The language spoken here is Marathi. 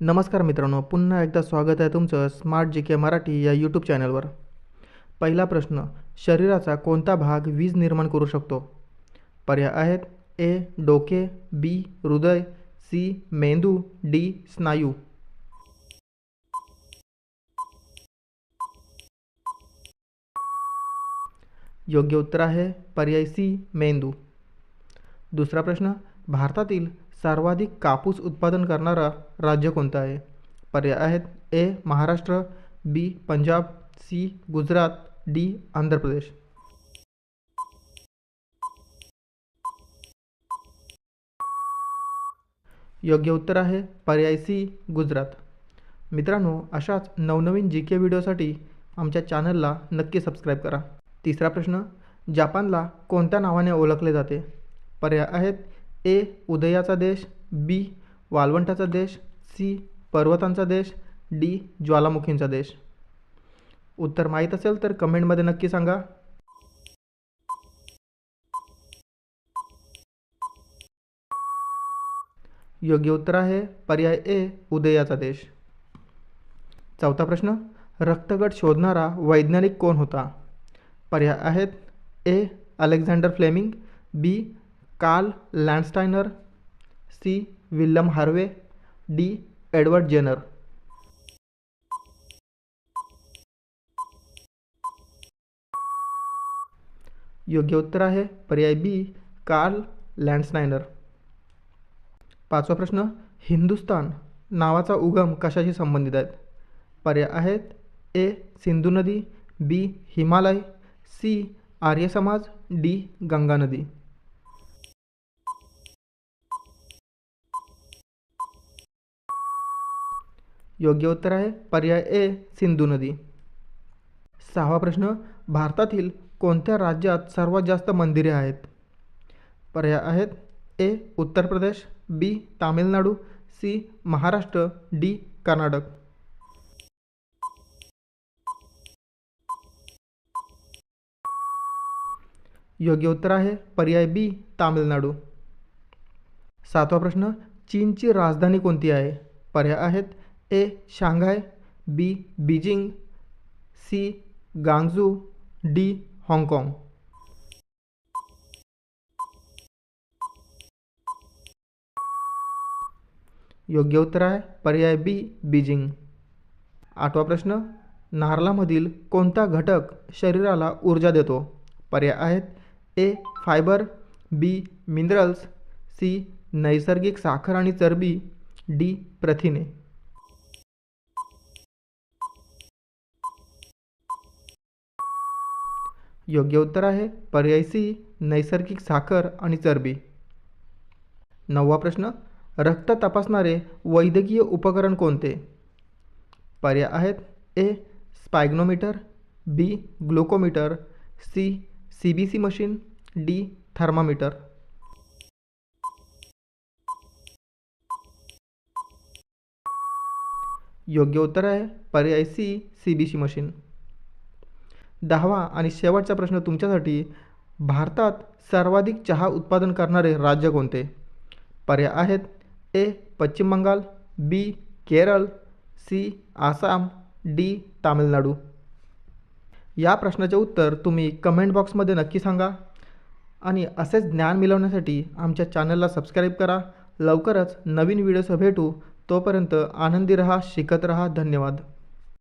नमस्कार मित्रांनो, पुन्हा एकदा स्वागत आहे तुमचं स्मार्ट जी के मराठी या यूट्यूब चॅनलवर। पहिला प्रश्न, शरीराचा कोणता भाग वीज निर्माण करू शकतो? पर्याय आहेत ए डोके, बी हृदय, सी मेंदू, डी स्नायू। योग्य उत्तर आहे पर्याय सी मेंदू। दुसरा प्रश्न, भारतातील सर्वाधिक कापूस उत्पादन करणारा राज्य कोणतं आहे? पर्याय आहेत ए महाराष्ट्र, बी पंजाब, सी गुजरात, डी आंध्र प्रदेश। योग्य उत्तर आहे पर्याय सी गुजरात। मित्रांनो, अशाच नवनवीन जी के व्हिडिओसाठी आमच्या चॅनलला नक्की सबस्क्राईब करा। तिसरा प्रश्न, जपानला कोणत्या नावाने ओळखले जाते? पर्याय आहेत ए उदयाचा देश, बी वाळवंटाचा देश, सी पर्वतांचा देश, डी ज्वालामुखींचा देश। उत्तर माहीत असेल तर कमेंटमध्ये नक्की सांगा। योग्य उत्तर आहे पर्याय ए उदयाचा देश। चौथा प्रश्न, रक्तगट शोधणारा वैज्ञानिक कोण होता? पर्याय आहेत A Alexander Fleming, B Karl Landsteiner, C William Harvey, D Edward Jenner. योग्य उत्तर आहे पर्याय बी कार्ल लँडस्टायनर। पाचवा प्रश्न, हिंदुस्तान नावाचा उगम कशाशी संबंधित आहे? पर्याय आहेत ए सिंधू नदी, बी हिमालय, सी आर्य समाज, डी गंगा नदी। योग्य उत्तर आहे पर्याय ए सिंधू नदी। सहावा प्रश्न, भारतातील कोणत्या राज्यात सर्वात जास्त मंदिरे आहेत? पर्याय आहेत ए उत्तर प्रदेश, बी तामिळनाडू, सी महाराष्ट्र, डी कर्नाटक। योग्य उत्तर आहे पर्याय बी तामिळनाडू। सातवा प्रश्न, चीनची राजधानी कोणती आहे? पर्याय आहेत ए शांघाय, बी बीजिंग, सी गांगझू, डी हाँगकाँग। योग्य उत्तर आहे पर्याय बी बीजिंग। आठवा प्रश्न, नारळामधील कोणता घटक शरीराला ऊर्जा देतो? पर्याय आहेत ए फायबर, बी मिनरल्स, सी नैसर्गिक साखर आणि चरबी, डी प्रथिने। योग्य उत्तर आहे पर्याय सी नैसर्गिक साखर आणि चरबी। नववा प्रश्न, रक्त तपासणारे वैद्यकीय उपकरण कोणते? पर्याय आहेत A sphygmometer, B glucometer, C CBC machine, D thermometer. योग्य उत्तर आहे पर्याय सी सीबीसी मशीन। दहावा आणि शेवटचा प्रश्न तुमच्यासाठी, भारतात सर्वाधिक चहा उत्पादन करणारे राज्य कोणते? पर्याय आहेत ए पश्चिम बंगाल, बी केरळ, सी आसाम, डी तामिळनाडू। या प्रश्नाचे उत्तर तुम्ही कमेंट बॉक्समध्ये नक्की सांगा आणि असेच ज्ञान मिळवण्यासाठी आमच्या चॅनलला सबस्क्राईब करा। लवकरच नवीन व्हिडिओसह भेटू, तोपर्यंत आनंदी रहा, शिकत रहा। धन्यवाद।